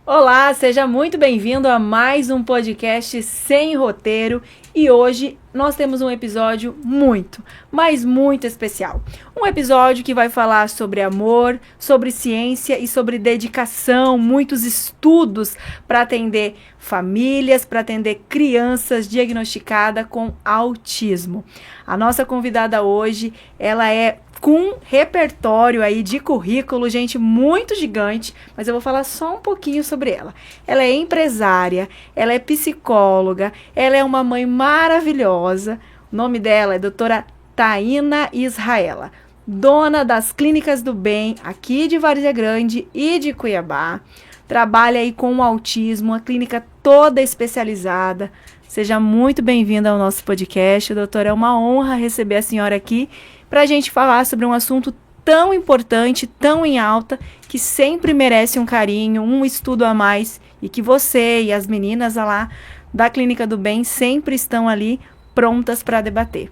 Olá, seja muito bem-vindo a mais um podcast sem roteiro e hoje nós temos um episódio muito, mas muito especial. Um episódio que vai falar sobre amor, sobre ciência e sobre dedicação, muitos estudos para atender famílias, para atender crianças diagnosticadas com autismo. A nossa convidada hoje, ela é com repertório aí de currículo, gente, muito gigante, mas eu vou falar só um pouquinho sobre ela. Ela é empresária, ela é psicóloga, ela é uma mãe maravilhosa. O nome dela é doutora Taina Israela, dona das Clínicas do Bem aqui de Várzea Grande e de Cuiabá. Trabalha aí com o autismo, uma clínica toda especializada. Seja muito bem-vinda ao nosso podcast, doutora. É uma honra receber a senhora aqui para a gente falar sobre um assunto tão importante, tão em alta, que sempre merece um carinho, um estudo a mais, e que você e as meninas lá da Clínica do Bem sempre estão ali prontas para debater.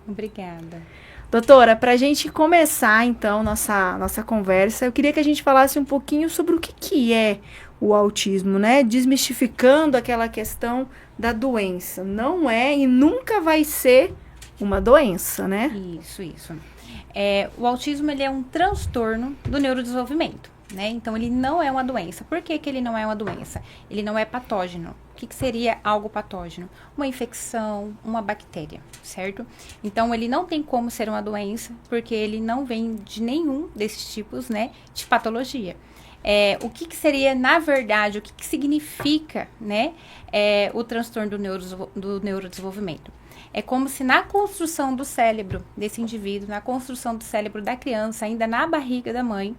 Obrigada. Doutora, para a gente começar, então, nossa conversa, eu queria que a gente falasse um pouquinho sobre o que é o autismo, né? Desmistificando aquela questão da doença. Não é e nunca vai ser uma doença, né? Isso. O autismo, ele é um transtorno do neurodesenvolvimento, né? Então, ele não é uma doença. Por que ele não é uma doença? Ele não é patógeno. O que seria algo patógeno? Uma infecção, uma bactéria, certo? Então, ele não tem como ser uma doença, porque ele não vem de nenhum desses tipos, né, de patologia. O que seria, na verdade, o que significa, né, o transtorno do neurodesenvolvimento? É como se na construção do cérebro desse indivíduo, na construção do cérebro da criança, ainda na barriga da mãe,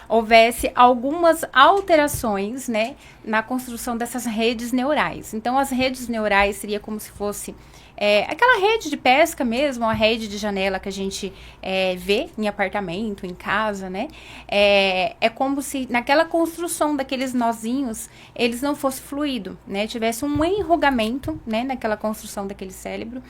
houvesse algumas alterações, né, na construção dessas redes neurais. Então, as redes neurais seria como se fosse aquela rede de pesca mesmo, a rede de janela que a gente vê em apartamento, em casa, né? É como se naquela construção daqueles nozinhos, eles não fossem fluido, né? Tivesse um enrugamento, né? Naquela construção daquele cérebro,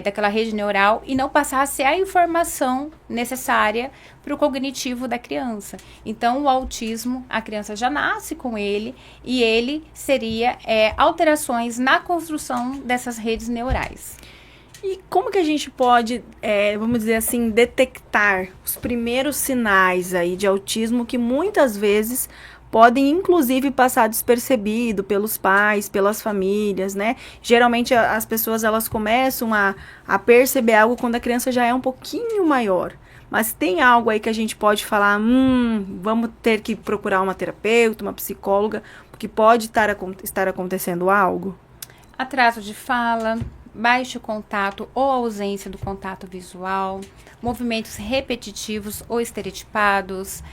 daquela rede neural, e não passasse a informação necessária para o cognitivo da criança. Então, o autismo, a criança já nasce com ele, e ele seria alterações na construção dessas redes neurais. E como que a gente pode, vamos dizer assim, detectar os primeiros sinais aí de autismo que muitas vezes podem, inclusive, passar despercebido pelos pais, pelas famílias, né? Geralmente, as pessoas, elas começam a perceber algo quando a criança já é um pouquinho maior. Mas tem algo aí que a gente pode falar, vamos ter que procurar uma terapeuta, uma psicóloga, porque pode estar acontecendo algo? Atraso de fala, baixo contato ou ausência do contato visual, movimentos repetitivos ou estereotipados,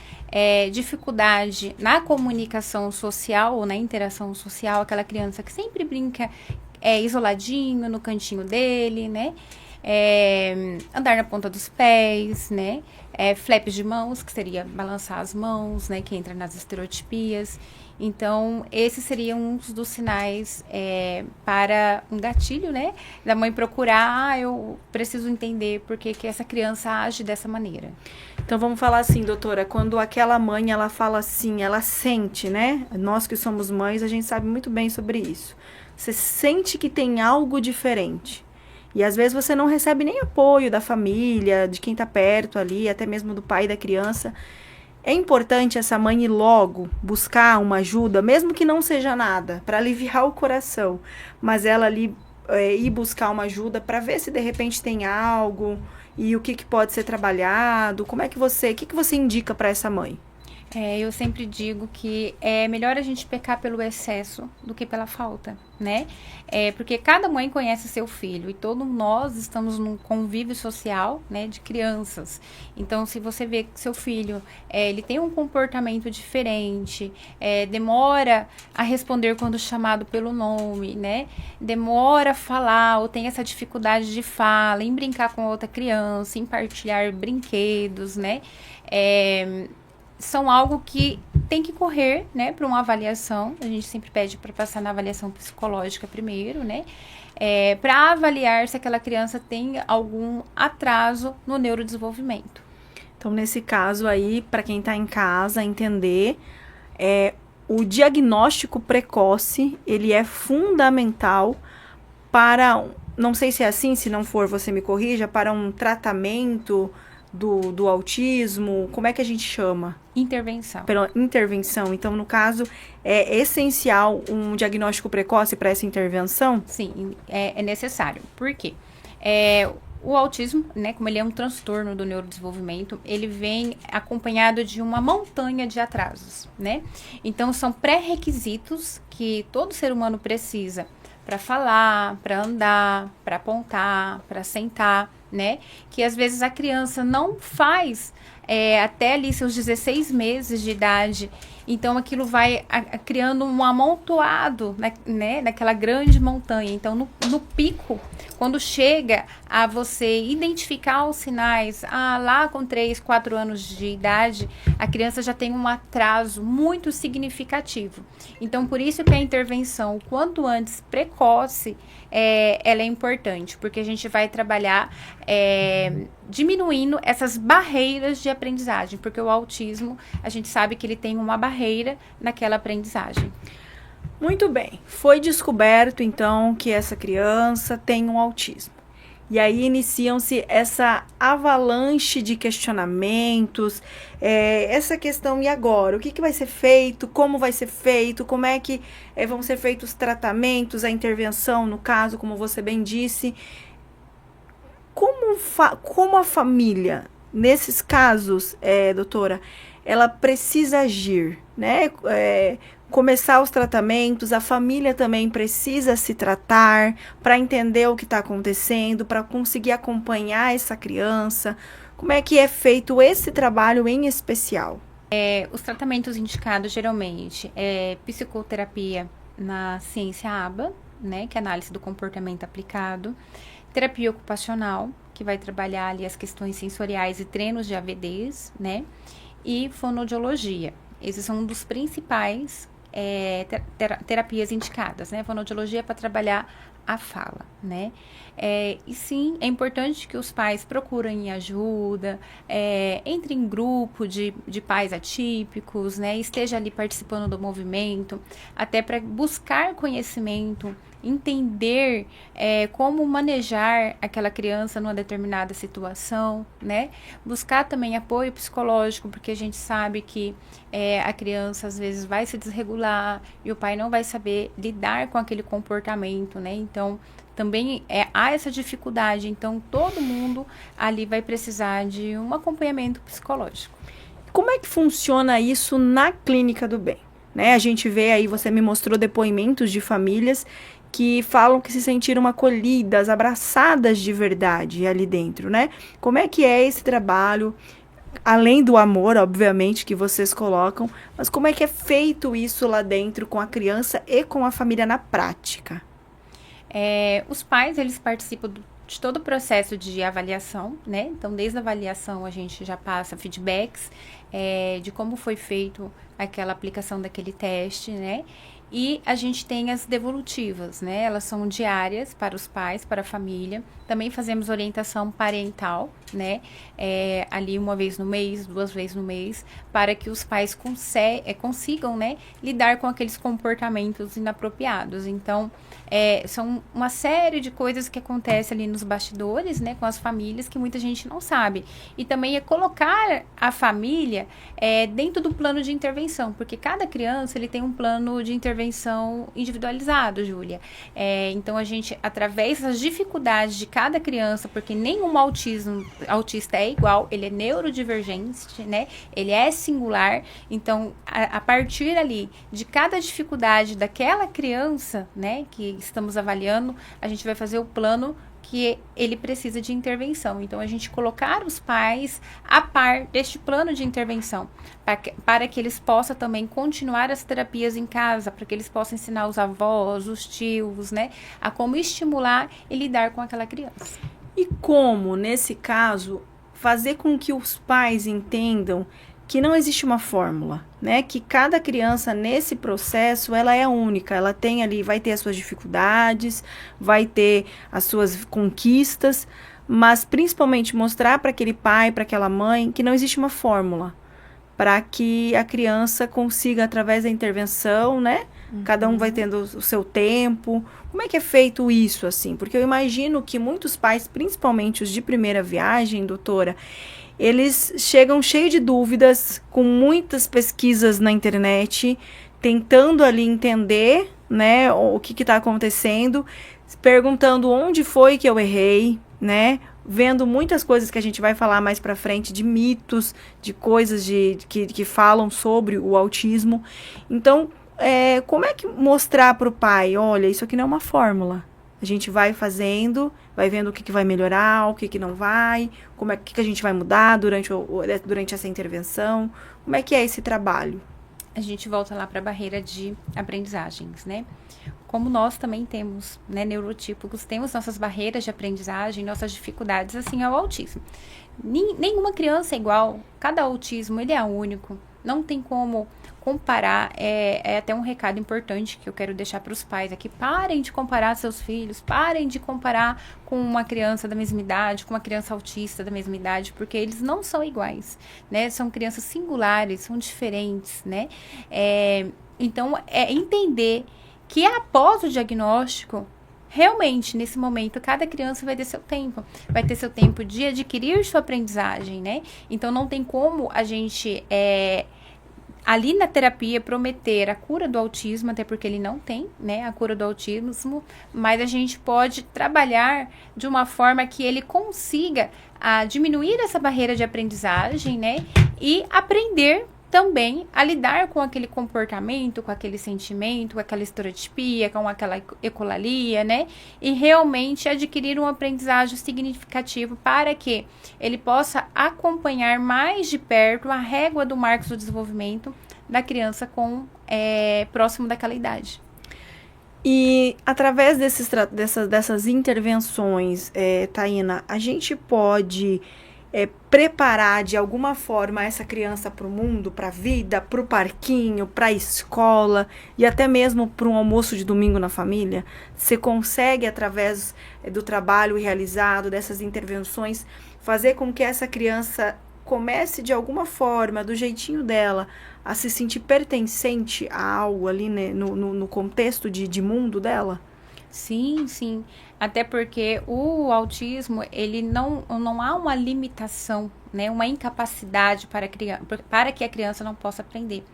dificuldade na comunicação social ou na interação social, aquela criança que sempre brinca isoladinho no cantinho dele, né? Andar na ponta dos pés, né? Flaps de mãos, que seria balançar as mãos, né? Que entra nas estereotipias. Então, esses seriam uns dos sinais para um gatilho, né? Da mãe procurar, eu preciso entender por que essa criança age dessa maneira. Então, vamos falar assim, doutora, quando aquela mãe, ela fala assim, ela sente, né? Nós que somos mães, a gente sabe muito bem sobre isso. Você sente que tem algo diferente. E às vezes você não recebe nem apoio da família, de quem está perto ali, até mesmo do pai da criança. É importante essa mãe ir logo buscar uma ajuda, mesmo que não seja nada, para aliviar o coração. Mas ela ali ir buscar uma ajuda para ver se de repente tem algo e o que pode ser trabalhado. O que você indica para essa mãe? Eu sempre digo que é melhor a gente pecar pelo excesso do que pela falta, né? Porque cada mãe conhece seu filho e todos nós estamos num convívio social, né, de crianças. Então, se você vê que seu filho, ele tem um comportamento diferente, demora a responder quando chamado pelo nome, né? Demora a falar ou tem essa dificuldade de fala, em brincar com outra criança, em partilhar brinquedos, né? São algo que tem que correr, né, para uma avaliação. A gente sempre pede para passar na avaliação psicológica primeiro, né, para avaliar se aquela criança tem algum atraso no neurodesenvolvimento. Então, nesse caso aí, para quem está em casa, entender o diagnóstico precoce, ele é fundamental para, não sei se é assim, se não for, você me corrija, para um tratamento do autismo, como é que a gente chama? Intervenção. Pela intervenção. Então, no caso, é essencial um diagnóstico precoce para essa intervenção? Sim, é necessário. Por quê? O autismo, né, como ele é um transtorno do neurodesenvolvimento, ele vem acompanhado de uma montanha de atrasos, né? Então, são pré-requisitos que todo ser humano precisa para falar, para andar, para apontar, para sentar, né? Que às vezes a criança não faz até ali seus 16 meses de idade. Então, aquilo vai criando um amontoado, né, naquela grande montanha. Então, no pico, quando chega a você identificar os sinais, lá com 3, 4 anos de idade, a criança já tem um atraso muito significativo. Então, por isso que a intervenção, o quanto antes precoce, ela é importante, porque a gente vai trabalhar diminuindo essas barreiras de aprendizagem, porque o autismo, a gente sabe que ele tem uma barreira naquela aprendizagem. Muito bem, foi descoberto então que essa criança tem um autismo. E aí iniciam-se essa avalanche de questionamentos, essa questão, e agora? O que vai ser feito? Como vai ser feito? Como é que vão ser feitos os tratamentos, a intervenção, no caso, como você bem disse? Como a família, nesses casos, doutora, ela precisa agir, né? Começar os tratamentos, a família também precisa se tratar para entender o que está acontecendo, para conseguir acompanhar essa criança. Como é que é feito esse trabalho em especial? Os tratamentos indicados geralmente é psicoterapia na ciência ABA, né, que é análise do comportamento aplicado, terapia ocupacional, que vai trabalhar ali as questões sensoriais e treinos de AVDs, né, e fonoaudiologia. Esses são um dos principais terapias indicadas, né? Fonoaudiologia para trabalhar a fala, né? E sim, é importante que os pais procurem ajuda, entrem em grupo de pais atípicos, né? Esteja ali participando do movimento, até para buscar conhecimento, entender como manejar aquela criança numa determinada situação, né? Buscar também apoio psicológico, porque a gente sabe que a criança às vezes vai se desregular e o pai não vai saber lidar com aquele comportamento, né? Então, também há essa dificuldade. Então, todo mundo ali vai precisar de um acompanhamento psicológico. Como é que funciona isso na Clínica do Bem? Né? A gente vê aí, você me mostrou depoimentos de famílias que falam que se sentiram acolhidas, abraçadas de verdade ali dentro, né? Como é que é esse trabalho, além do amor, obviamente, que vocês colocam, mas como é que é feito isso lá dentro com a criança e com a família na prática? Os pais, eles participam de todo o processo de avaliação, né? Então, desde a avaliação, a gente já passa feedbacks de como foi feito aquela aplicação daquele teste, né? E a gente tem as devolutivas, né? Elas são diárias para os pais, para a família. Também fazemos orientação parental, né? Ali 1 vez no mês, 2 vezes no mês, para que os pais consigam, né? Lidar com aqueles comportamentos inapropriados. Então, são uma série de coisas que acontecem ali nos bastidores, né? Com as famílias, que muita gente não sabe. E também colocar a família dentro do plano de intervenção, porque cada criança, ele tem um plano de intervenção individualizado, Júlia. Então, a gente, através das dificuldades de cada criança, porque nenhum autista é igual, ele é neurodivergente, né? Ele é singular. Então, a partir ali de cada dificuldade daquela criança, né, que estamos avaliando, a gente vai fazer o plano que ele precisa de intervenção. Então, a gente colocar os pais a par deste plano de intervenção, para que eles possam também continuar as terapias em casa, para que eles possam ensinar os avós, os tios, né, a como estimular e lidar com aquela criança. E como, nesse caso, fazer com que os pais entendam que não existe uma fórmula, né? Que cada criança nesse processo, ela é única, ela tem ali, vai ter as suas dificuldades, vai ter as suas conquistas, mas principalmente mostrar para aquele pai, para aquela mãe, que não existe uma fórmula para que a criança consiga, através da intervenção, né? Cada um vai tendo o seu tempo. Como é que é feito isso, assim? Porque eu imagino que muitos pais, principalmente os de primeira viagem, doutora, eles chegam cheios de dúvidas, com muitas pesquisas na internet, tentando ali entender, né, o que está acontecendo, perguntando onde foi que eu errei, né? Vendo muitas coisas que a gente vai falar mais pra frente, de mitos, de coisas que falam sobre o autismo. Então, como é que mostrar pro pai, olha, isso aqui não é uma fórmula. A gente vai fazendo, vai vendo o que vai melhorar, o que não vai, como é que a gente vai mudar durante essa intervenção. Como é que é esse trabalho? A gente volta lá para a barreira de aprendizagens, né? Como nós também temos, né, neurotípicos, temos nossas barreiras de aprendizagem, nossas dificuldades, assim, ao autismo. Nenhuma criança é igual, cada autismo, ele é único, não tem como comparar, é até um recado importante que eu quero deixar para os pais aqui, parem de comparar seus filhos, parem de comparar com uma criança da mesma idade, com uma criança autista da mesma idade, porque eles não são iguais, né, são crianças singulares, são diferentes, né, então, entender que após o diagnóstico, realmente, nesse momento, cada criança vai ter seu tempo de adquirir sua aprendizagem, né? Então, não tem como a gente, ali na terapia, prometer a cura do autismo, até porque ele não tem, né, a cura do autismo, mas a gente pode trabalhar de uma forma que ele consiga diminuir essa barreira de aprendizagem, né, e aprender também a lidar com aquele comportamento, com aquele sentimento, com aquela estereotipia, com aquela ecolalia, né? E realmente adquirir um aprendizagem significativo para que ele possa acompanhar mais de perto a régua do marco do desenvolvimento da criança próximo daquela idade. E através dessas intervenções, Taína, a gente pode preparar de alguma forma essa criança para o mundo, para a vida, para o parquinho, para a escola e até mesmo para um almoço de domingo na família? Você consegue, através do trabalho realizado, dessas intervenções, fazer com que essa criança comece de alguma forma, do jeitinho dela, a se sentir pertencente a algo ali, né, no contexto de mundo dela? Sim, sim. Até porque o autismo, ele não há uma limitação, né? Uma incapacidade para que a criança não possa aprender.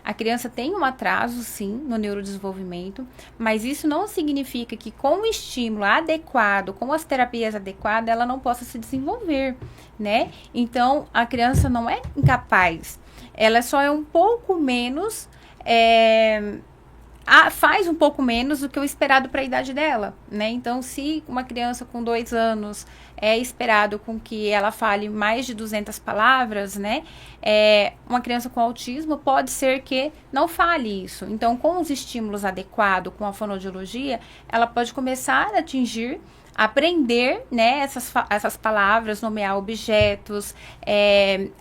A criança tem um atraso, sim, no neurodesenvolvimento, mas isso não significa que com o estímulo adequado, com as terapias adequadas, ela não possa se desenvolver, né? Então, a criança não é incapaz, ela só é um pouco menos... faz um pouco menos do que o esperado para a idade dela, né? Então, se uma criança com 2 anos é esperado com que ela fale mais de 200 palavras, né? Uma criança com autismo pode ser que não fale isso. Então, com os estímulos adequados, com a fonoaudiologia, ela pode começar a atingir, aprender, né, essas palavras, nomear objetos,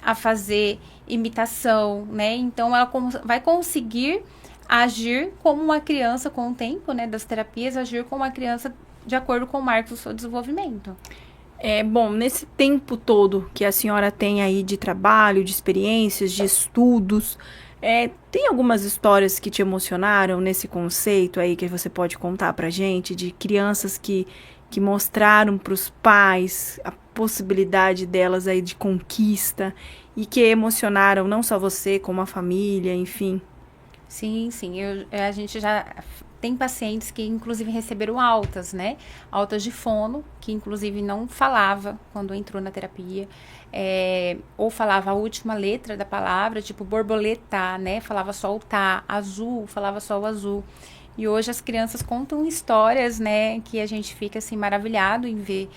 a fazer imitação, né? Então, ela vai conseguir agir como uma criança com o tempo, né, das terapias, agir como uma criança de acordo com o marco do seu desenvolvimento. Bom, nesse tempo todo que a senhora tem aí de trabalho, de experiências, de estudos, tem algumas histórias que te emocionaram nesse conceito aí que você pode contar pra gente, de crianças que mostraram pros pais a possibilidade delas aí de conquista e que emocionaram não só você, como a família, enfim? Sim, sim. A gente já tem pacientes que, inclusive, receberam altas, né? Altas de fono, que, inclusive, não falava quando entrou na terapia. Ou falava a última letra da palavra, tipo borboleta, né? Falava só o tá. Azul, falava só o azul. E hoje as crianças contam histórias, né, que a gente fica, assim, maravilhado em ver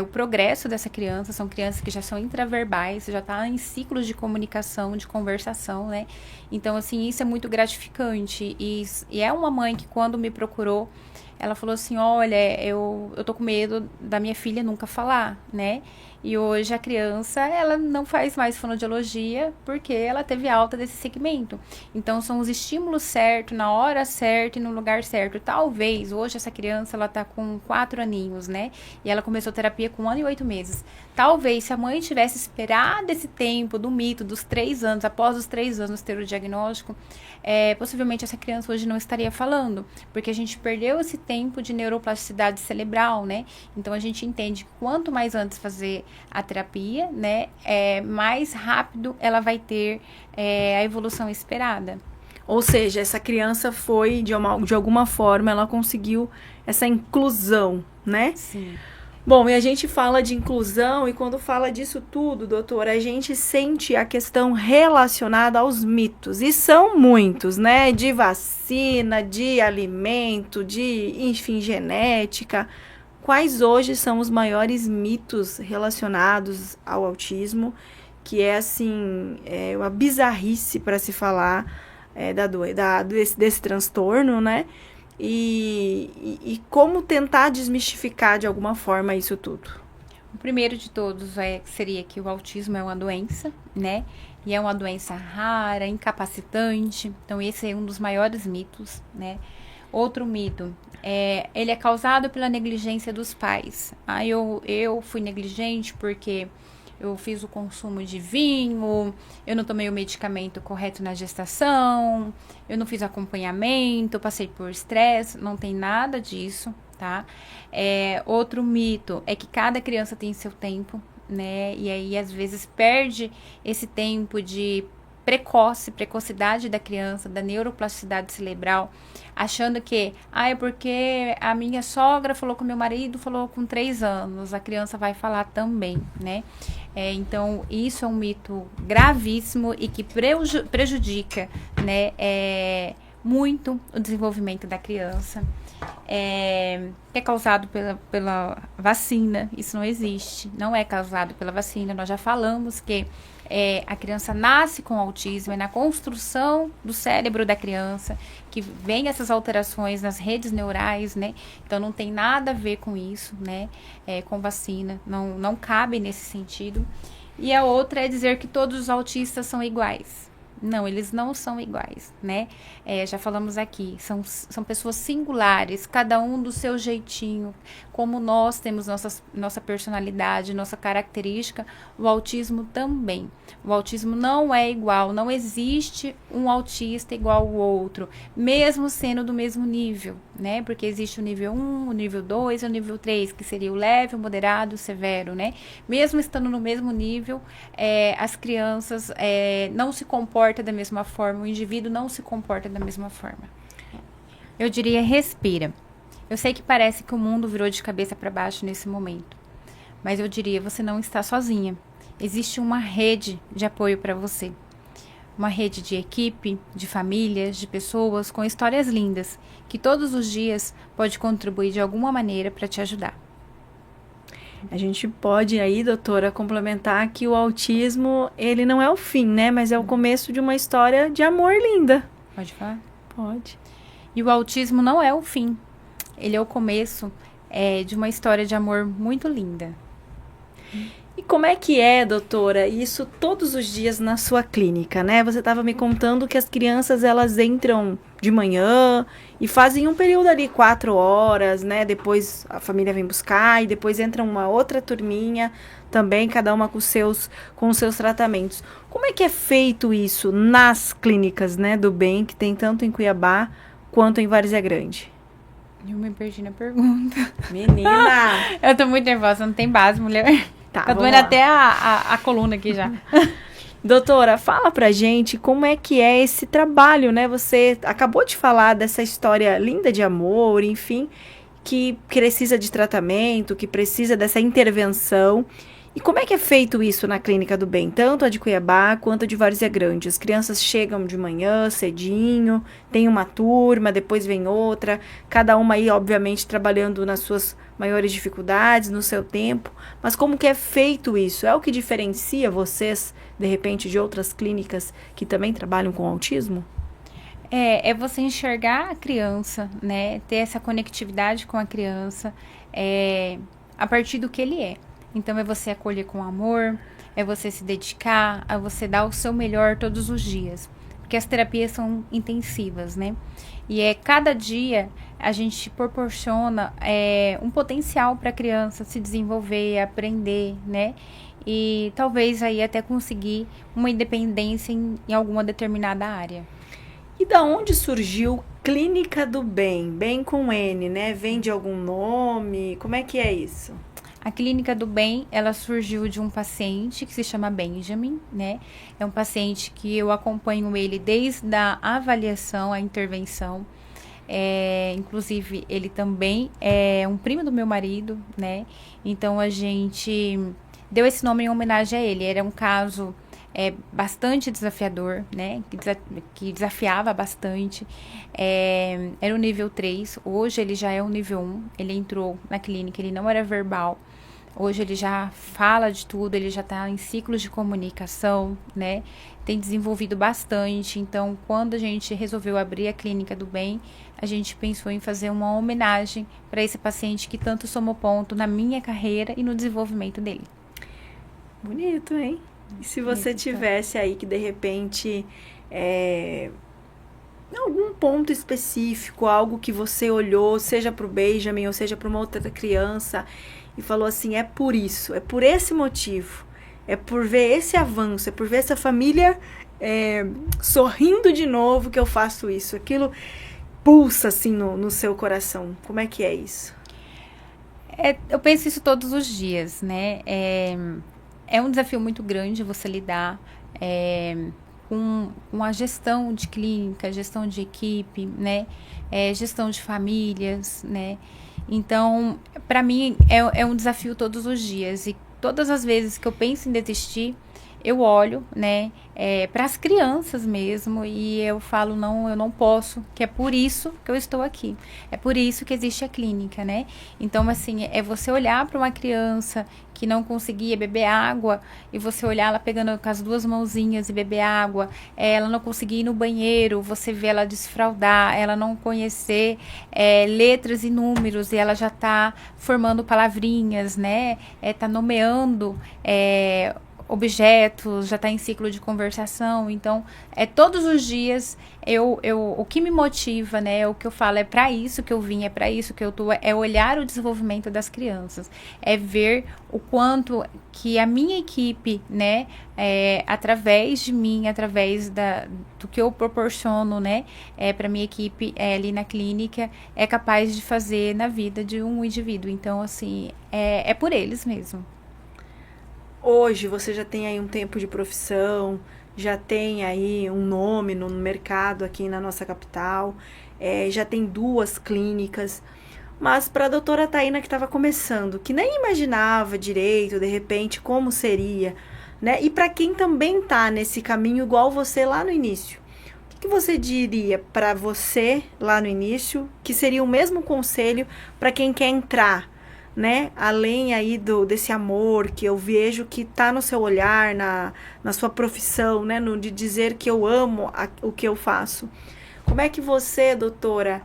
o progresso dessa criança. São crianças que já são intraverbais, já tá em ciclos de comunicação, de conversação, né. Então, assim, isso é muito gratificante. E é uma mãe que, quando me procurou, ela falou assim, olha, eu tô com medo da minha filha nunca falar, né? E hoje a criança, ela não faz mais fonoaudiologia porque ela teve alta desse segmento. Então, são os estímulos certos, na hora certa e no lugar certo. Talvez, hoje essa criança, ela tá com 4 aninhos, né? E ela começou terapia com 1 ano e 8 meses. Talvez, se a mãe tivesse esperado esse tempo do mito dos 3 anos, após os 3 anos ter o diagnóstico, possivelmente essa criança hoje não estaria falando, porque a gente perdeu esse tempo de neuroplasticidade cerebral, né? Então, a gente entende que quanto mais antes fazer a terapia, né, mais rápido ela vai ter a evolução esperada. Ou seja, essa criança foi, de alguma forma, ela conseguiu essa inclusão, né? Sim. Bom, e a gente fala de inclusão, e quando fala disso tudo, doutora, a gente sente a questão relacionada aos mitos, e são muitos, né? De vacina, de alimento, de, enfim, genética. Quais hoje são os maiores mitos relacionados ao autismo, que é, assim, uma bizarrice para se falar desse transtorno, né? E como tentar desmistificar de alguma forma isso tudo? O primeiro de todos seria que o autismo é uma doença, né? E é uma doença rara, incapacitante. Então, esse é um dos maiores mitos, né? Outro mito, ele é causado pela negligência dos pais. Eu fui negligente porque eu fiz o consumo de vinho, eu não tomei o medicamento correto na gestação, eu não fiz acompanhamento, passei por estresse, não tem nada disso, tá? Outro mito é que cada criança tem seu tempo, né? E aí, às vezes, perde esse tempo de precocidade da criança, da neuroplasticidade cerebral, achando que, é porque a minha sogra falou com meu marido, falou com 3 anos, a criança vai falar também, né? Então, isso é um mito gravíssimo e que prejudica, né, muito o desenvolvimento da criança. É causado pela vacina, isso não existe, não é causado pela vacina. Nós já falamos que a criança nasce com autismo, é na construção do cérebro da criança que vem essas alterações nas redes neurais, né? Então, não tem nada a ver com isso, né? Com vacina, não cabe nesse sentido. E a outra é dizer que todos os autistas são iguais. Não, eles não são iguais, né? Já falamos aqui, são pessoas singulares, cada um do seu jeitinho. Como nós temos nossa personalidade, nossa característica, o autismo também. O autismo não é igual, não existe um autista igual ao outro, mesmo sendo do mesmo nível, né? Porque existe o nível 1, o nível 2 e o nível 3, que seria o leve, o moderado, o severo, né? Mesmo estando no mesmo nível, as crianças não se comportam da mesma forma, o indivíduo não se comporta da mesma forma. Eu diria, respira. Eu sei que parece que o mundo virou de cabeça para baixo nesse momento, mas eu diria, você não está sozinha. Existe uma rede de apoio para você. Uma rede de equipe, de famílias, de pessoas com histórias lindas, que todos os dias pode contribuir de alguma maneira para te ajudar. A gente pode aí, doutora, complementar que o autismo, ele não é o fim, né? Mas é o começo de uma história de amor linda. Pode falar? Pode. E o autismo não é o fim. Ele é o começo de uma história de amor muito linda. E como é que é, doutora, isso todos os dias na sua clínica, né? Você estava me contando que as crianças, elas entram de manhã e fazem um período ali, 4 horas, né? Depois a família vem buscar e depois entra uma outra turminha também, cada uma com os seus tratamentos. Como é que é feito isso nas clínicas, né, do bem, que tem tanto em Cuiabá quanto em Várzea Grande? Eu me perdi na pergunta. Menina! Eu tô muito nervosa, não tem base, mulher. Tá doendo até a coluna aqui já. Doutora, fala pra gente como é que é esse trabalho, né? Você acabou de falar dessa história linda de amor, enfim, que precisa de tratamento, que precisa dessa intervenção. E como é que é feito isso na Clínica do Bem? Tanto a de Cuiabá quanto a de Várzea Grande. As crianças chegam de manhã, cedinho, tem uma turma, depois vem outra. Cada uma aí, obviamente, trabalhando nas suas maiores dificuldades, no seu tempo. Mas como que é feito isso? É o que diferencia vocês, de repente, de outras clínicas que também trabalham com autismo? É você enxergar a criança, né? Ter essa conectividade com a criança, a partir do que ele é. Então, é você acolher com amor, é você se dedicar, é você dar o seu melhor todos os dias. Porque as terapias são intensivas, né? E cada dia a gente proporciona um potencial para a criança se desenvolver, aprender, né? E talvez aí até conseguir uma independência em alguma determinada área. E da onde surgiu Clínica do Bem? Bem com N, né? Vem de algum nome? Como é que é isso? A Clínica do Bem, ela surgiu de um paciente que se chama Benjamin, né? É um paciente que eu acompanho ele desde a avaliação, a intervenção. Inclusive, ele também é um primo do meu marido, né? Então, a gente deu esse nome em homenagem a ele. Era um caso bastante desafiador, né? Que desafiava bastante. Era o nível 3, hoje ele já é o nível 1. Ele entrou na clínica, ele não era verbal. Hoje ele já fala de tudo, ele já está em ciclos de comunicação, né? Tem desenvolvido bastante. Então, quando a gente resolveu abrir a Clínica do Bem, a gente pensou em fazer uma homenagem para esse paciente que tanto somou ponto na minha carreira e no desenvolvimento dele. Bonito, hein? E se você tivesse aí que de repente algum ponto específico, algo que você olhou, seja para o Benjamin ou seja para uma outra criança, e falou assim, é por isso, é por esse motivo, é por ver esse avanço, é por ver essa família sorrindo de novo que eu faço isso. Aquilo pulsa assim no seu coração. Como é que é isso? Eu penso isso todos os dias, né? É um desafio muito grande você lidar com a gestão de clínica, gestão de equipe, né? Gestão de famílias, né? Então, para mim, é um desafio todos os dias. E todas as vezes que eu penso em desistir, eu olho, né, para as crianças mesmo, e eu falo, não, eu não posso, que é por isso que eu estou aqui. É por isso que existe a clínica, né? Então, assim, é você olhar para uma criança que não conseguia beber água, e você olhar ela pegando com as duas mãozinhas e beber água, ela não conseguir ir no banheiro, você vê ela desfraldar, ela não conhecer letras e números, e ela já está formando palavrinhas, né? Tá nomeando objetos, já está em ciclo de conversação. Então, todos os dias, o que me motiva, né, o que eu falo, é para isso que eu vim, é para isso que eu tô, é olhar o desenvolvimento das crianças, é ver o quanto que a minha equipe, né, através de mim, através do que eu proporciono, né, para minha equipe ali na clínica, é capaz de fazer na vida de um indivíduo. Então, assim, é por eles mesmo. Hoje você já tem aí um tempo de profissão, já tem aí um nome no mercado aqui na nossa capital, já tem 2 clínicas, mas para a doutora Taína que estava começando, que nem imaginava direito, de repente, como seria, né? E para quem também está nesse caminho igual você lá no início, o que você diria para você lá no início, que seria o mesmo conselho para quem quer entrar, né? Além aí desse amor que eu vejo que tá no seu olhar, na sua profissão, né? De dizer que eu amo o que eu faço. Como é que você, doutora,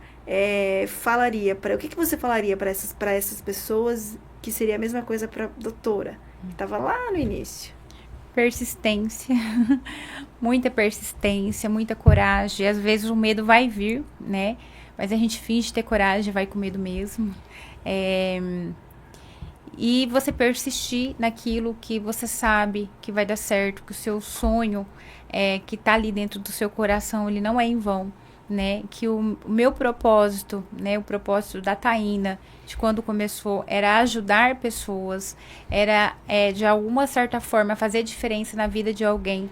falaria o que você falaria para essas pessoas que seria a mesma coisa para doutora, que estava lá no início? Persistência, muita persistência, muita coragem. Às vezes o medo vai vir, né? Mas a gente finge ter coragem, vai com medo mesmo. E você persistir naquilo que você sabe que vai dar certo, que o seu sonho que tá ali dentro do seu coração, ele não é em vão, né? Que o meu propósito, né? O propósito da Taína, de quando começou, era ajudar pessoas, era de alguma certa forma fazer diferença na vida de alguém.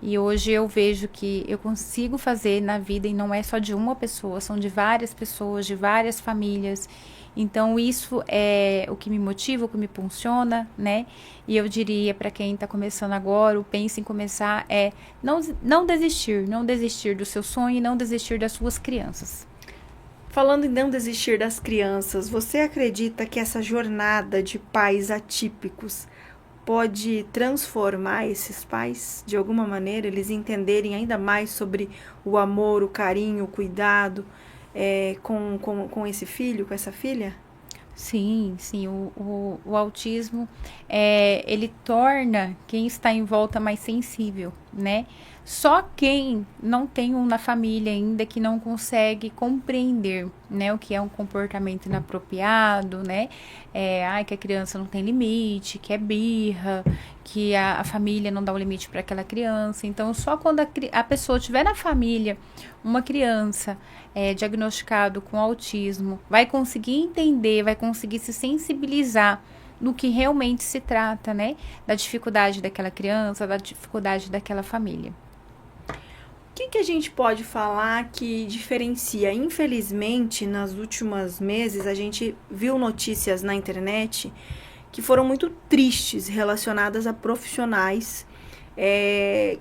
E hoje eu vejo que eu consigo fazer na vida, e não é só de uma pessoa, são de várias pessoas, de várias famílias. Então, isso é o que me motiva, o que me impulsiona, né? E eu diria para quem está começando agora, ou pensa em começar, não desistir do seu sonho e não desistir das suas crianças. Falando em não desistir das crianças, você acredita que essa jornada de pais atípicos pode transformar esses pais de alguma maneira, eles entenderem ainda mais sobre o amor, o carinho, o cuidado com esse filho, com essa filha? Sim, sim, o autismo, ele torna quem está em volta mais sensível, né? Só quem não tem um na família ainda que não consegue compreender, né? O que é um comportamento inapropriado, né? Que a criança não tem limite, que é birra, que a família não dá o limite para aquela criança. Então, só quando a pessoa tiver na família uma criança diagnosticado com autismo, vai conseguir entender, vai conseguir se sensibilizar no que realmente se trata, né? Da dificuldade daquela criança, da dificuldade daquela família. O que a gente pode falar que diferencia? Infelizmente, nas últimos meses, a gente viu notícias na internet que foram muito tristes relacionadas a profissionais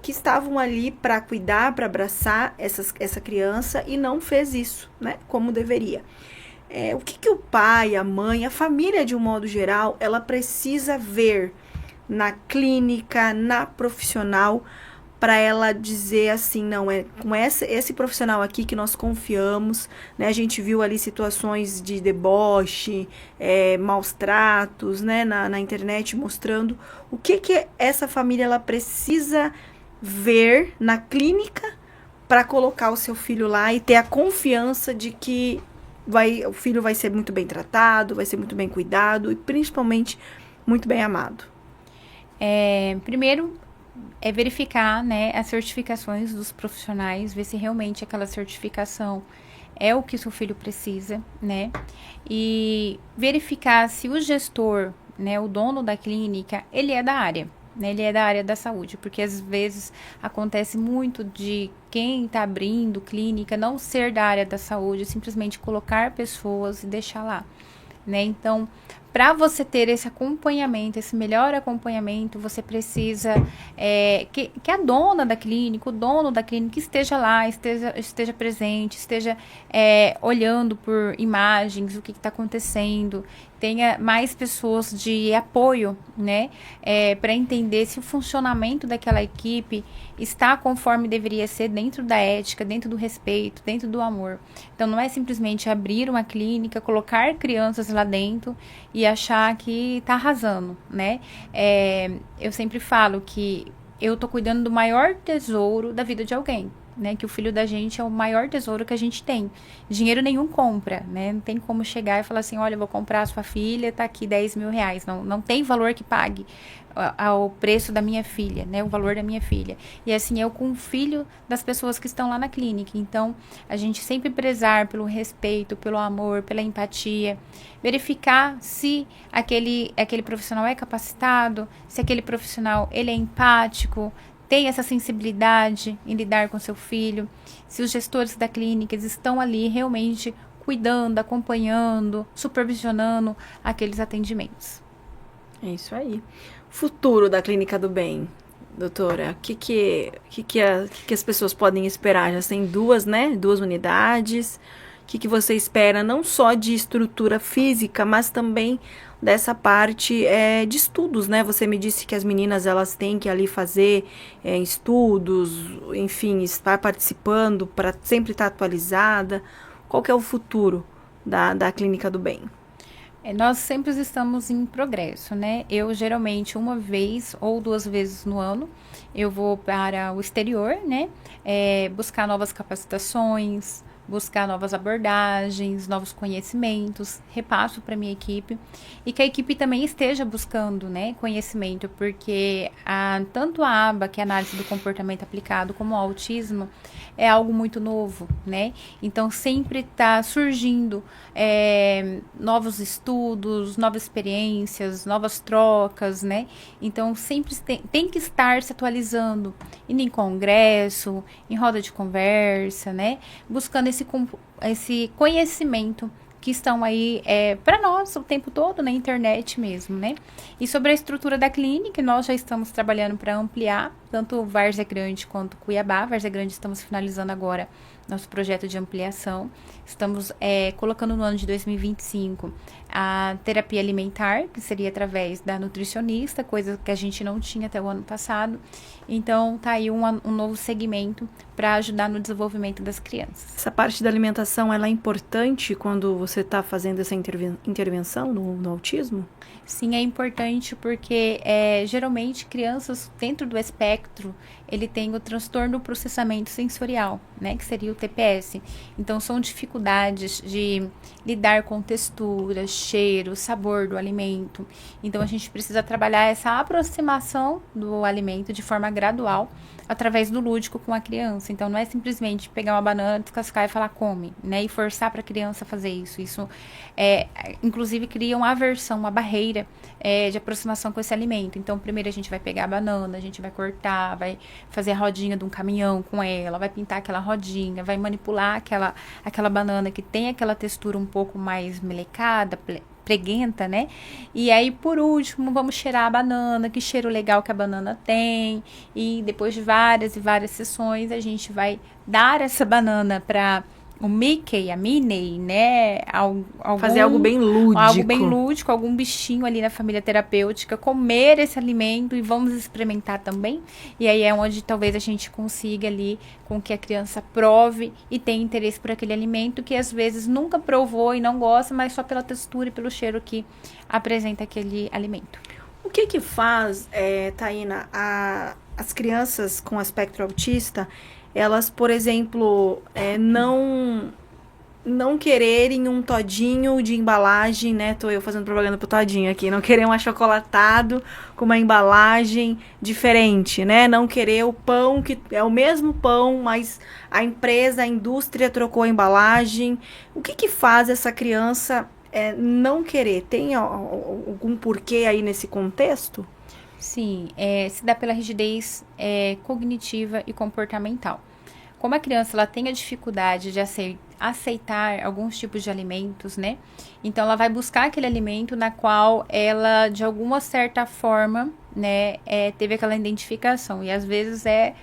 que estavam ali para cuidar, para abraçar essa criança e não fez isso, né? Como deveria. O que o pai, a mãe, a família de um modo geral, ela precisa ver na clínica, na profissional, para ela dizer assim, não, com esse profissional aqui que nós confiamos, né? A gente viu ali situações de deboche, maus tratos, né? Na internet mostrando o que essa família ela precisa ver na clínica para colocar o seu filho lá e ter a confiança de que o filho vai ser muito bem tratado, vai ser muito bem cuidado e principalmente muito bem amado. Primeiro, verificar, né, as certificações dos profissionais, ver se realmente aquela certificação é o que seu filho precisa, né? E verificar se o gestor, né, o dono da clínica, ele é da área, né? Ele é da área da saúde, porque às vezes acontece muito de quem está abrindo clínica não ser da área da saúde, simplesmente colocar pessoas e deixar lá, né? Então, para você ter esse acompanhamento, esse melhor acompanhamento, você precisa que a dona da clínica, o dono da clínica esteja lá, esteja presente, esteja olhando por imagens, o que está acontecendo, tenha mais pessoas de apoio, né, para entender se o funcionamento daquela equipe está conforme deveria ser dentro da ética, dentro do respeito, dentro do amor. Então, não é simplesmente abrir uma clínica, colocar crianças lá dentro e achar que tá arrasando, né? Eu sempre falo que eu tô cuidando do maior tesouro da vida de alguém, né? Que o filho da gente é o maior tesouro que a gente tem. Dinheiro nenhum compra, né? Não tem como chegar e falar assim, olha, eu vou comprar a sua filha, tá aqui 10 mil reais. Não tem valor que pague ao preço da minha filha, né? O valor da minha filha. E assim, eu com o filho das pessoas que estão lá na clínica. Então, a gente sempre prezar pelo respeito, pelo amor, pela empatia. Verificar se aquele profissional é capacitado, se aquele profissional, ele é empático, tem essa sensibilidade em lidar com seu filho, se os gestores da clínica estão ali realmente cuidando, acompanhando, supervisionando aqueles atendimentos. É isso aí. Futuro da Clínica do Bem, doutora, o que as pessoas podem esperar? Já tem duas, né? 2 unidades. O que você espera não só de estrutura física, mas também dessa parte de estudos, né? Você me disse que as meninas elas têm que ali fazer estudos, enfim, estar participando para sempre estar atualizada. Qual que é o futuro da Clínica do Bem? Nós sempre estamos em progresso, né? Eu geralmente 1 vez ou 2 vezes no ano eu vou para o exterior, né? Buscar novas capacitações, buscar novas abordagens, novos conhecimentos, repasso para minha equipe e que a equipe também esteja buscando, né, conhecimento, porque tanto a aba, que é a análise do comportamento aplicado, como o autismo, é algo muito novo, né? Então, sempre está surgindo novos estudos, novas experiências, novas trocas, né? Então, sempre tem que estar se atualizando, indo em congresso, em roda de conversa, né? Buscando esse conhecimento que estão aí para nós o tempo todo na internet mesmo, né? E sobre a estrutura da clínica, nós já estamos trabalhando para ampliar tanto Várzea Grande quanto Cuiabá. Várzea Grande estamos finalizando agora nosso projeto de ampliação. Estamos colocando no ano de 2025 a terapia alimentar, que seria através da nutricionista, coisa que a gente não tinha até o ano passado. Então, tá aí um novo segmento para ajudar no desenvolvimento das crianças. Essa parte da alimentação, ela é importante quando você está fazendo essa intervenção no autismo? Sim, é importante porque geralmente crianças dentro do espectro, ele tem o transtorno do processamento sensorial, né, que seria o TPS. Então, são dificuldades de lidar com textura, cheiro, sabor do alimento. Então, a gente precisa trabalhar essa aproximação do alimento de forma gradual, através do lúdico com a criança. Então, não é simplesmente pegar uma banana, descascar e falar come, né? E forçar para a criança fazer isso. Isso, inclusive, cria uma aversão, uma barreira de aproximação com esse alimento. Então, primeiro a gente vai pegar a banana, a gente vai cortar, vai fazer a rodinha de um caminhão com ela, vai pintar aquela rodinha, vai manipular aquela banana que tem aquela textura um pouco mais melecada, preguenta, né? E aí, por último, vamos cheirar a banana, que cheiro legal que a banana tem. E depois de várias e várias sessões, a gente vai dar essa banana para o Mickey, a Minnie, né? Fazer algo bem lúdico. Algo bem lúdico, algum bichinho ali na família terapêutica, comer esse alimento e vamos experimentar também. E aí é onde talvez a gente consiga ali com que a criança prove e tenha interesse por aquele alimento que às vezes nunca provou e não gosta, mas só pela textura e pelo cheiro que apresenta aquele alimento. O que faz, Taína, as crianças com espectro autista, elas, por exemplo, não quererem um todinho de embalagem, né? Tô eu fazendo propaganda pro todinho aqui. Não querer um achocolatado com uma embalagem diferente, né? Não querer o pão, que é o mesmo pão, mas a empresa, a indústria trocou a embalagem. O que faz essa criança não querer? Tem algum porquê aí nesse contexto? Sim, se dá pela rigidez cognitiva e comportamental. Como a criança ela tem a dificuldade de aceitar alguns tipos de alimentos, né? Então, ela vai buscar aquele alimento na qual ela, de alguma certa forma, né, teve aquela identificação. E, às vezes, é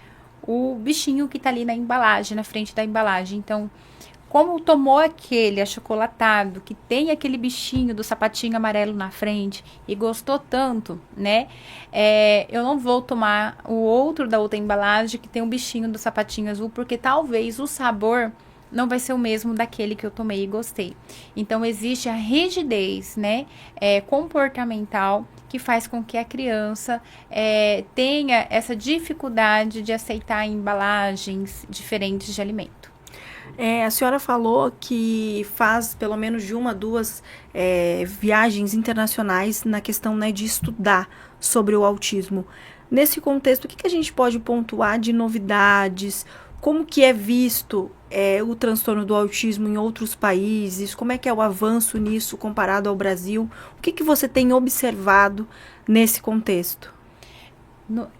o bichinho que tá ali na embalagem, na frente da embalagem. Então, como tomou aquele achocolatado, que tem aquele bichinho do sapatinho amarelo na frente e gostou tanto, né? Eu não vou tomar o outro da outra embalagem que tem um bichinho do sapatinho azul, porque talvez o sabor não vai ser o mesmo daquele que eu tomei e gostei. Então, existe a rigidez, né, comportamental, que faz com que a criança tenha essa dificuldade de aceitar embalagens diferentes de alimento. A senhora falou que faz pelo menos de duas viagens internacionais na questão, né, de estudar sobre o autismo. Nesse contexto, o que a gente pode pontuar de novidades? Como que é visto o transtorno do autismo em outros países? Como é que é o avanço nisso comparado ao Brasil? O que você tem observado nesse contexto?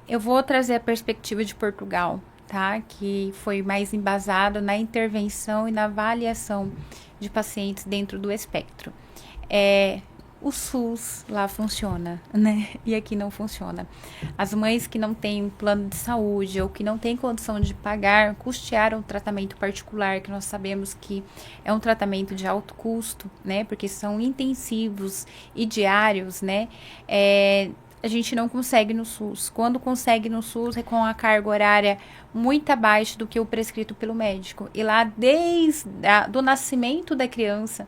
Eu vou trazer a perspectiva de Portugal, tá? Que foi mais embasado na intervenção e na avaliação de pacientes dentro do espectro. O SUS lá funciona, né? E aqui não funciona. As mães que não têm plano de saúde ou que não têm condição de pagar, custear um tratamento particular, que nós sabemos que é um tratamento de alto custo, né? Porque são intensivos e diários, né? A gente não consegue no SUS. Quando consegue no SUS é com a carga horária muito abaixo do que o prescrito pelo médico. E lá, desde do nascimento da criança,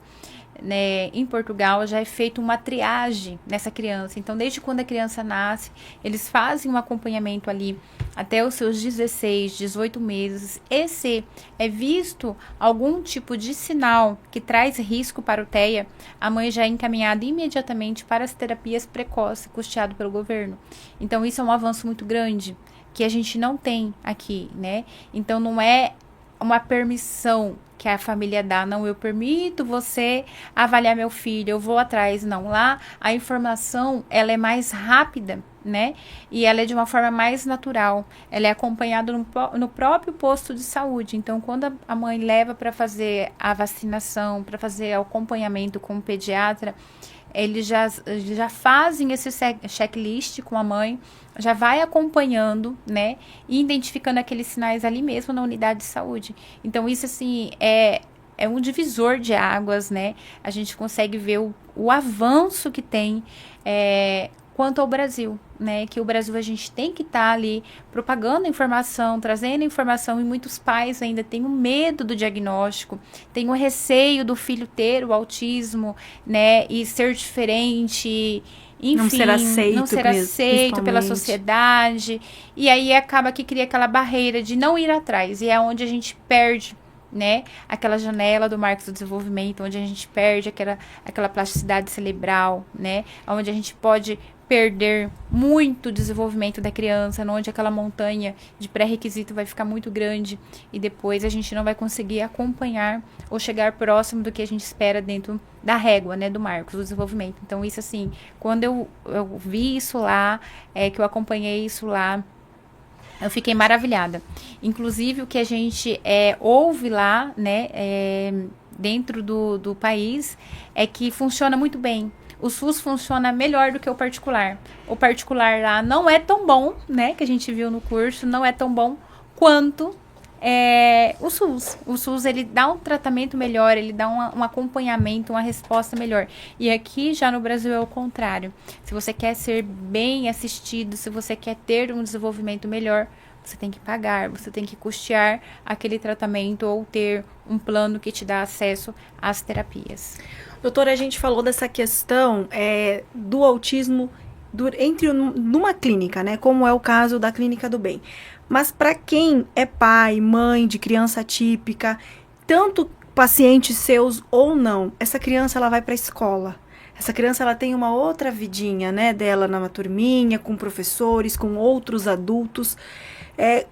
né, em Portugal, já é feita uma triagem nessa criança. Então, desde quando a criança nasce, eles fazem um acompanhamento ali até os seus 16, 18 meses. E se é visto algum tipo de sinal que traz risco para o TEA, a mãe já é encaminhada imediatamente para as terapias precoces, custeado pelo governo. Então, isso é um avanço muito grande, que a gente não tem aqui, né? Então, não é uma permissão que a família dá, não, eu permito você avaliar meu filho, eu vou atrás, não, lá a informação, ela é mais rápida, né? E ela é de uma forma mais natural. Ela é acompanhada no próprio posto de saúde. Então, quando a mãe leva para fazer a vacinação, para fazer o acompanhamento com o pediatra, eles já fazem esse checklist com a mãe, já vai acompanhando, né? E identificando aqueles sinais ali mesmo na unidade de saúde. Então, isso, assim, é um divisor de águas, né? A gente consegue ver o avanço que tem quanto ao Brasil, né? Que o Brasil a gente tem que estar ali propagando informação, trazendo informação, e muitos pais ainda têm o medo do diagnóstico, têm o receio do filho ter o autismo, né? E ser diferente, enfim, não ser aceito pela sociedade. E aí acaba que cria aquela barreira de não ir atrás, e é onde a gente perde, né, aquela janela do Marcos do Desenvolvimento, onde a gente perde aquela plasticidade cerebral, né, onde a gente pode perder muito o desenvolvimento da criança, onde aquela montanha de pré-requisito vai ficar muito grande e depois a gente não vai conseguir acompanhar ou chegar próximo do que a gente espera dentro da régua, né, do Marcos do Desenvolvimento. Então, isso, assim, quando eu vi isso lá, que eu acompanhei isso lá, eu fiquei maravilhada. Inclusive, o que a gente ouve lá, né, dentro do país, é que funciona muito bem. O SUS funciona melhor do que o particular. O particular lá não é tão bom, né, que a gente viu no curso, não é tão bom quanto o SUS. O SUS, ele dá um tratamento melhor, ele dá um acompanhamento, uma resposta melhor. E aqui, já no Brasil, é o contrário. Se você quer ser bem assistido, se você quer ter um desenvolvimento melhor, você tem que pagar, você tem que custear aquele tratamento ou ter um plano que te dá acesso às terapias. Doutora, a gente falou dessa questão do autismo numa clínica, né? Como é o caso da Clínica do Bem. Mas para quem é pai, mãe de criança atípica, tanto pacientes seus ou não, essa criança ela vai para a escola. Essa criança ela tem uma outra vidinha, né, dela numa turminha, com professores, com outros adultos.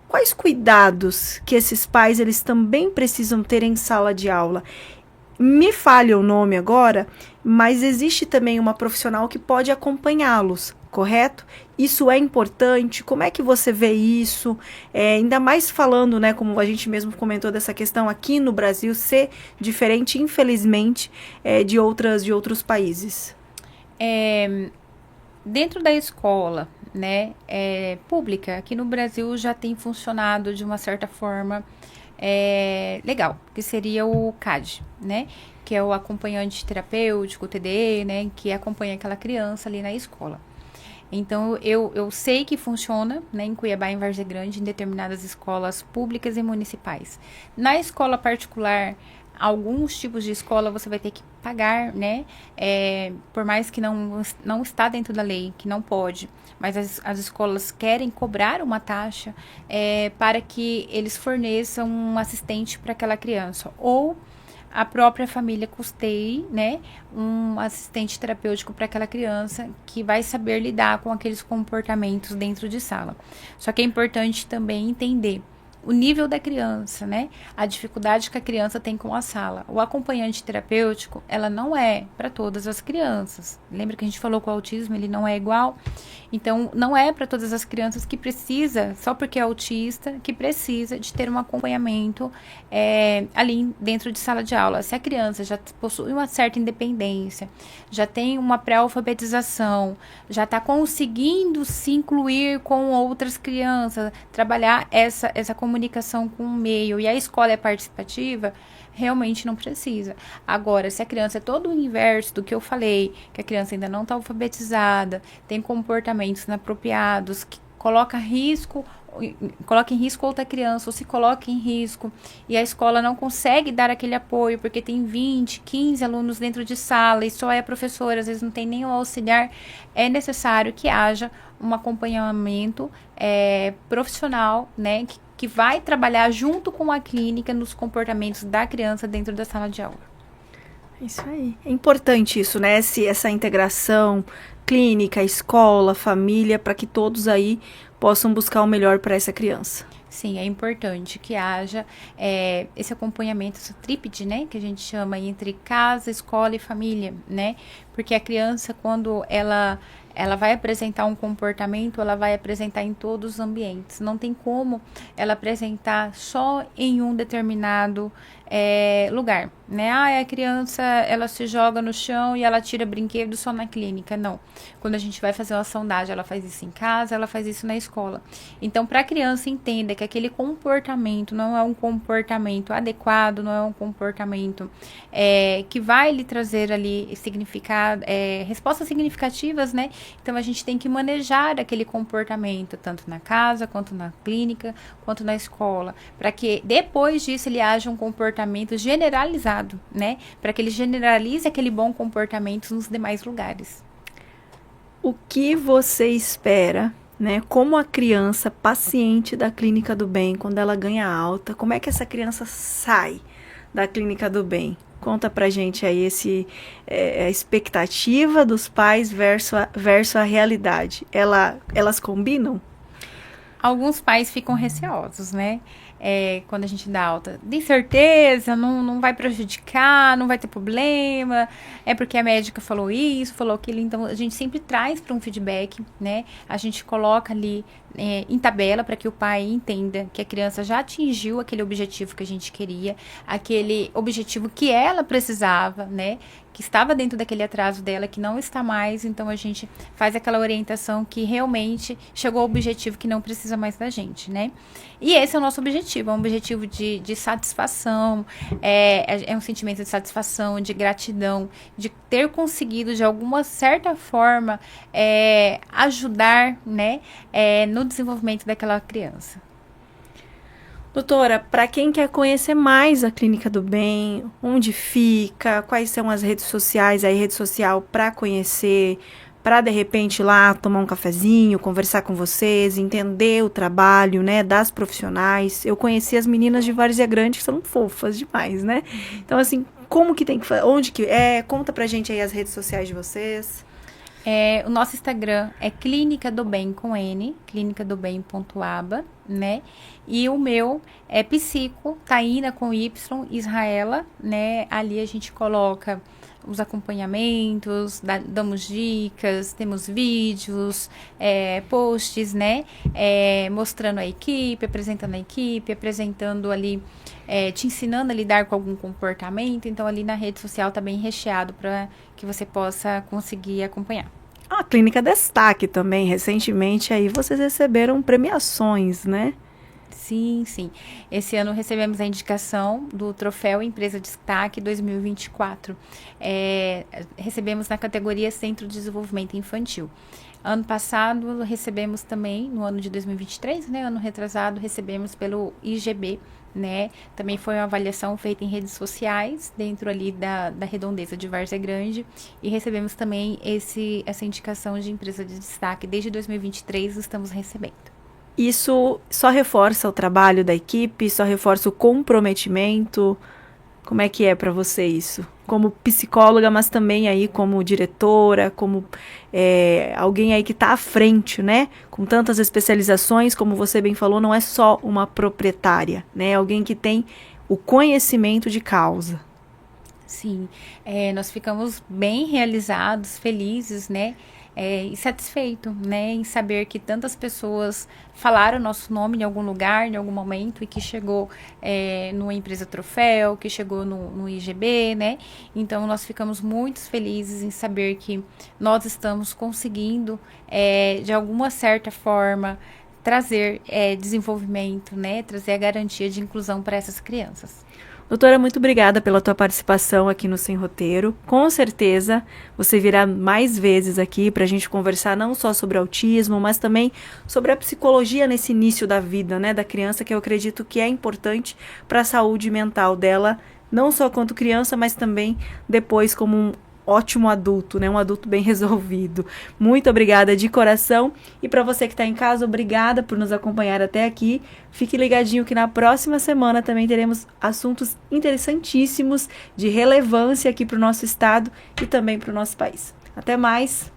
Quais cuidados que esses pais eles também precisam ter em sala de aula? Me falha o nome agora, mas existe também uma profissional que pode acompanhá-los, correto? Isso é importante? Como é que você vê isso? Ainda mais falando, né, como a gente mesmo comentou dessa questão aqui no Brasil ser diferente, infelizmente, de outros países. Dentro da escola, né, pública, aqui no Brasil já tem funcionado de uma certa forma legal, que seria o CAD, né, que é o acompanhante terapêutico, o TDE, né, que acompanha aquela criança ali na escola. Então, eu sei que funciona, né, em Cuiabá, em Várzea Grande, em determinadas escolas públicas e municipais. Na escola particular, alguns tipos de escola você vai ter que pagar, né, por mais que não está dentro da lei, que não pode, mas as escolas querem cobrar uma taxa para que eles forneçam um assistente para aquela criança, ou a própria família custeie, né, um assistente terapêutico para aquela criança que vai saber lidar com aqueles comportamentos dentro de sala. Só que é importante também entender o nível da criança, né? A dificuldade que a criança tem com a sala. O acompanhante terapêutico, ela não é para todas as crianças. Lembra que a gente falou que o autismo, ele não é igual? Então, não é para todas as crianças que precisa, só porque é autista, que precisa de ter um acompanhamento ali dentro de sala de aula. Se a criança já possui uma certa independência, já tem uma pré-alfabetização, já está conseguindo se incluir com outras crianças, trabalhar essa comunicação com o meio, e a escola é participativa, realmente não precisa. Agora, se a criança é todo o inverso do que eu falei, que a criança ainda não está alfabetizada, tem comportamentos inapropriados, que coloca em risco outra criança, ou se coloca em risco, e a escola não consegue dar aquele apoio, porque tem 20, 15 alunos dentro de sala, e só é a professora, às vezes não tem nem o auxiliar, é necessário que haja um acompanhamento profissional, né, que vai trabalhar junto com a clínica nos comportamentos da criança dentro da sala de aula. Isso aí. É importante isso, né? Essa integração clínica, escola, família, para que todos aí possam buscar o melhor para essa criança. Sim, é importante que haja esse acompanhamento, essa trípode, né, que a gente chama entre casa, escola e família, né, porque a criança, quando ela ela vai apresentar um comportamento, ela vai apresentar em todos os ambientes. Não tem como ela apresentar só em um determinado lugar, né? A criança, ela se joga no chão e ela tira brinquedo só na clínica. Não. Quando a gente vai fazer uma sondagem, ela faz isso em casa, ela faz isso na escola. Então, para a criança entender que aquele comportamento não é um comportamento adequado, não é um comportamento que vai lhe trazer ali respostas significativas, né? Então, a gente tem que manejar aquele comportamento, tanto na casa, quanto na clínica, quanto na escola, para que depois disso ele haja um comportamento generalizado, né? Para que ele generalize aquele bom comportamento nos demais lugares. O que você espera, né? Como a criança paciente da Clínica do Bem, quando ela ganha alta, como é que essa criança sai da Clínica do Bem? Conta pra gente aí a expectativa dos pais versus a realidade. Elas combinam? Alguns pais ficam receosos, né? Quando a gente dá alta. De certeza, não vai prejudicar, não vai ter problema. É porque a médica falou isso, falou aquilo. Então, a gente sempre traz para um feedback, né? A gente coloca ali em tabela para que o pai entenda que a criança já atingiu aquele objetivo que a gente queria, aquele objetivo que ela precisava, né? Que estava dentro daquele atraso dela, que não está mais. Então, a gente faz aquela orientação que realmente chegou ao objetivo que não precisa mais da gente, né? E esse é o nosso objetivo, é um objetivo de satisfação, é um sentimento de satisfação, de gratidão, de ter conseguido, de alguma certa forma, ajudar, né, no desenvolvimento daquela criança. Doutora, para quem quer conhecer mais a Clínica do Bem, onde fica, quais são as redes sociais, aí rede social para conhecer, para de repente ir lá tomar um cafezinho, conversar com vocês, entender o trabalho, né, das profissionais. Eu conheci as meninas de Várzea Grande, que são fofas demais, né? Então, assim, como que tem que fazer, onde que é? Conta pra gente aí as redes sociais de vocês. O nosso Instagram é Clínica do Bem com N, clinicadobem.aba, né? E o meu é Psico, Taína com Y, Israela, né? Ali a gente coloca os acompanhamentos, damos dicas, temos vídeos, posts, né? Mostrando a equipe, apresentando ali, te ensinando a lidar com algum comportamento. Então, ali na rede social tá bem recheado para que você possa conseguir acompanhar. A Clínica Destaque também, recentemente aí vocês receberam premiações, né? Sim, sim. Esse ano recebemos a indicação do Troféu Empresa Destaque 2024. Recebemos na categoria Centro de Desenvolvimento Infantil. Ano passado recebemos também, no ano de 2023, né? Ano retrasado, recebemos pelo IGB, né? Também foi uma avaliação feita em redes sociais, dentro ali da redondeza de Várzea Grande. E recebemos também essa indicação de empresa de destaque. Desde 2023 estamos recebendo. Isso só reforça o trabalho da equipe, só reforça o comprometimento. Como é que é para você isso? Como psicóloga, mas também aí como diretora, como alguém aí que está à frente, né? Com tantas especializações, como você bem falou, não é só uma proprietária, né? Alguém que tem o conhecimento de causa. Sim, nós ficamos bem realizados, felizes, né? E satisfeito, né, em saber que tantas pessoas falaram nosso nome em algum lugar, em algum momento, e que chegou numa empresa troféu, que chegou no IGB, né? Então, nós ficamos muito felizes em saber que nós estamos conseguindo, de alguma certa forma, trazer desenvolvimento, né? Trazer a garantia de inclusão para essas crianças. Doutora, muito obrigada pela tua participação aqui no Sem Roteiro. Com certeza você virá mais vezes aqui para a gente conversar não só sobre autismo, mas também sobre a psicologia nesse início da vida, né, da criança, que eu acredito que é importante para a saúde mental dela, não só quanto criança, mas também depois como um ótimo adulto, né? Um adulto bem resolvido. Muito obrigada de coração. E para você que está em casa, obrigada por nos acompanhar até aqui. Fique ligadinho que na próxima semana também teremos assuntos interessantíssimos de relevância aqui para o nosso estado e também para o nosso país. Até mais!